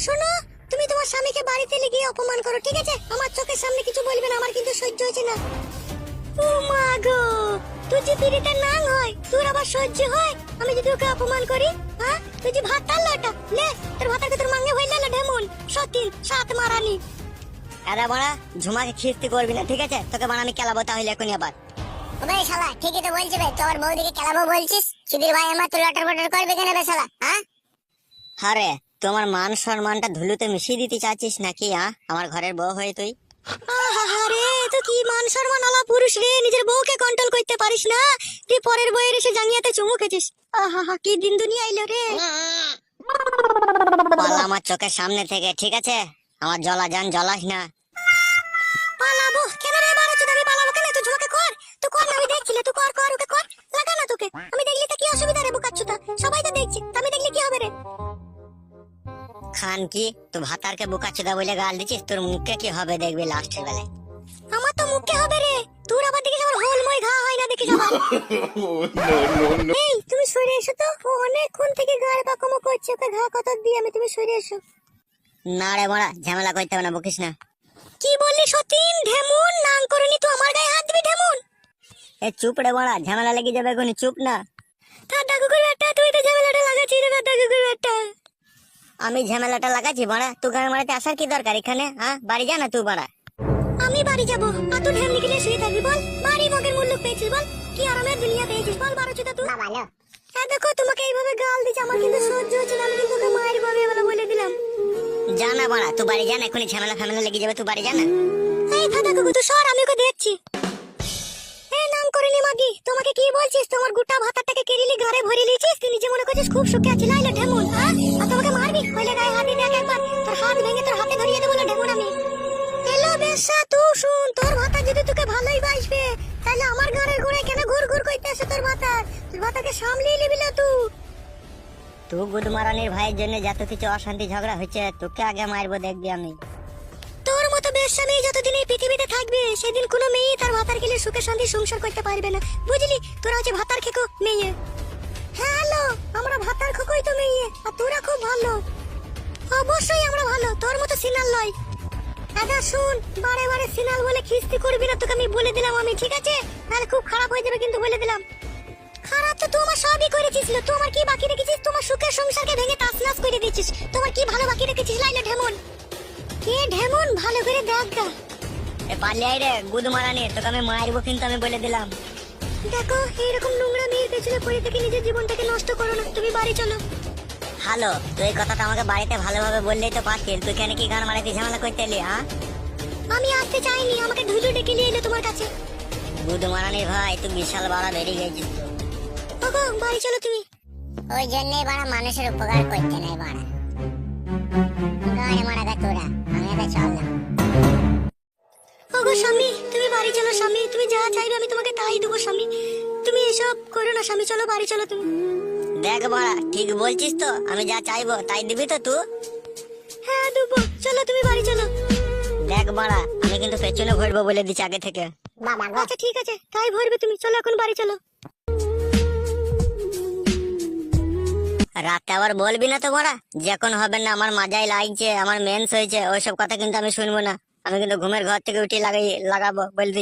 শোনো, তুমি তোমার স্বামীকে বাড়িতে গিয়ে অপমান করো, ঠিক আছে? আমার চোখের সামনে কিছু বলবে না, আমার কিন্তু সহ্য হচ্ছে না। ও মা গো, তুই যে পিড়িতে নাং হয়, তোর আবার সহ্য হয় আমি যদি ওকে অপমান করি? হ্যাঁ, তুই যে ভাত টাল লাটা লে, তোর ভাতাকে তোর মাঙ্গে হইলা না ঢেমুন সতীন সাত মারানি। আরে বড়া, ঝুমাকে খিস্তি করবি না, ঠিক আছে? তোকে বানা আমি কেলাবো তাহলে এখনই আবার। ওবে শালা, ঠিকই তো বলছিস বে, তোর বৌদিকে কেলাবো বলছিস? সুধীর ভাই আমার তো লটার বটার করবে কেন বে শালা? হ্যাঁ আরে তোমার মান সম্মানটা ধুলোতে মিশিয়ে দিতে চাচ্ছিস নাকি? আমার ঘরের বউ হয়ে তুই? আরে তো কি মান সম্মান আলা পুরুষ রে, নিজের বউকে কন্ট্রোল করতে পারিস না, তুই পরের বউয়ের এসে জাঙ্গিয়াতে চুমু খেছিস। আহা কি দিন দুনিয়া আইলো রে। পালা আমার চোখের সামনে থেকে, ঠিক আছে? আমার জ্বলা যান জ্বলাস না। পালাবো কেন রে বারো চোদ, আমি পালাবো কেন? তুই ঝুমাকে কর, তুই কর না, আমি দেখছিলে, তুই কর কর ওকে কর, লাগা না তোকে, আমি দেখলি তো কি অসুবিধা রে বুকাচ্ছুতা, সবাই তো দেখছে, আমি দেখলি কি হবে রে? খান কি তুই ভাতারকে বোকাচোদা বলে গাল দিচ্ছিস? তোর মুখে কি হবে দেখবি লাস্টের বেলায়। আমার তো মুখে হবে রে, তোর আবার দেখিস আমার হোলময় ঘা হয় না দেখিস আবার। এই তুমি সরে এসো তো, ও অনেকক্ষণ থেকে গায়ে বাকমো করছে, ওকে ঘা কত দিয়ে আমি, তুমি সরে এসো। না রে বড়া, ঝামেলা করতে হবে না, বকিস না। কি বললি সতীন? ঢেমুন নাং করনি তুই আমার গায়ে হাত দিবি ঢেমুন? এ চুপ রে বড়া, ঝামেলা লেগে যাবে এখনই, চুপ না। দাদা কুকুর একটা, তুই তো ঝামেলাটা লাগাচ্ছিস রে দাদা কুকুর একটা। আমি ঝামেলাটা লাগাচ্ছি বড়া? তুই গায়ে মারাতে আসার কি দরকার এখানে? বাড়ি যা না তুই বড়া। আমি বাড়ি যাবো আর তুই ঢেমনি গিলে শুয়ে থাকবি? বল, বাড়ি মগের মূল্য পেয়েছিস? বল, কি আরামের দুনিয়া পেয়েছিস? বল বারো চোদা তুই। ভালো। হ্যাঁ দেখো, তোমাকে এইভাবে গাল দিচ্ছে, আমার কিন্তু সহ্য হচ্ছে না, আমি কিন্তু ওকে মায়ের বলে বলে দিলাম। যা না বড়া, তুই বাড়ি যা না, এখনই ঝামেলা ফ্যামেলা লেগে যাবে, তুই বাড়ি যা না। এই দাদা কুকুর তুই সর, আমি ওকে দেখছি। এই নাম করিনি মাগি, তোমাকে কি বলছিস? তোমার গোটা ভাতাটাকে কেরিলি ঘরে ভরে লিয়েছিস, তুই নিজে মনে করছিস খুব সুখে আছিস, লাইলে ঢেমুন। হ্যাঁ, আর তোমাকে মারবি কইলে গায়ে হাত দিবি একবার, তোর হাত ভেঙে তোর হাতে ধরিয়ে দেবো না ঢেমুন আমি। এলো বেশা, তুই শুন, তোর ভাতা যদি তোকে ভালোই বাসবে তাহলে আমার ঘরের ঘুরে কেন ঘুর ঘুর করতে আসে? তোর ভাতা, তোর ভাতাকে সামলিয়ে নিবি না তুই। তুই গুদমারানির ভাইয়ের জন্য যত কিছু অশান্তি ঝগড়া হচ্ছে, তোকে আগে মারবো দেখবি আমি। তোর মতো বেশ্যা মেয়ে যতদিন এই পৃথিবীতে থাকবে সেদিন কোনো মেয়ে তার ভাতার গেলে সুখে শান্তি সংসার করতে পারবে না, বুঝলি? তোরা হচ্ছে ভাতার খেকো মেয়ে। হ্যালো, আমরা ভাতার খোকই তো মেয়ে, আর তোরা খুব ভালো। অবশ্যই আমরা ভালো, তোর মতো সিনাল লয়। দাদা শুন, বারে বারে সিনাল বলে খিস্তি করবি না, তোকে আমি বলে দিলাম আমি, ঠিক আছে? তাহলে খুব খারাপ হয়ে যাবে কিন্তু, বলে দিলাম। খারাপ তো তুই আমার সবই করেছিস, তোমার কি বাকি রেখেছিস? তোমার সুখের সংসারকে ভেঙে তাসনাস করে দিয়েছিস, তোমার কি ভালো বাকি রেখেছিস? লাইলে ঢেমন কে ঢেমন, ভালো করে দেখ গা। এ পালিয়ে আয় রে গুদমারানি, তোকে আমি মারবো কিন্তু, আমি বলে দিলাম। দেখো, এইরকম নোংরা মেয়ের পেছনে পড়ে থেকে নিজের জীবনটাকে নষ্ট করো না, তুমি বাড়ি চলো। হ্যালো, তুই এই কথাটা আমাকে বাড়িতে ভালোভাবে বললেই তো পারতিস, তুই কেন কি গান মারাতে ঝামেলা করতে এলি? আমি আসতে চাইনি, আমাকে ঢুলু ডেকে নিয়ে এলো তোমার কাছে। গুদমারানির ভাই, তুই বিশাল বড় বেরিয়ে গেছিস। ওগো বাড়ি চলো তুমি। ওই জন্যই বাড়া মানুষের উপকার করতে নাই বাড়া। গায়ে মারা গা তোরা, আমি এটা চললাম। ওগো স্বামী, তুমি বাড়ি চলো স্বামী, তুমি যা চাইবে আমি তোমাকে তাই দেবো স্বামী, তুমি এসব করো না স্বামী, চলো বাড়ি চলো তুমি। দেখ বড়া, ঠিক বলছিস তো? আমি যা চাইবো তাই দিবি তো তুই? হ্যাঁ দেবো, চলো তুমি বাড়ি চলো। দেখ বড়া, আমি কিন্তু পেছনে ঘুরবো বলে দিচ্ছি আগে থেকে। বাবা গো, আচ্ছা ঠিক আছে, তাই ভরবে তুমি, চলো এখন বাড়ি চলো। রাতে আবার বলবি না তো বড়া, যখন হবে না আমার মাজায় লাগছে, আমার মেন্স হয়েছে, ওইসব কথা কিন্তু আমি শুনবো না। আমি কিন্তু ঘুমের ঘর থেকে উঠে লাগাবো বলে দিচ্ছি।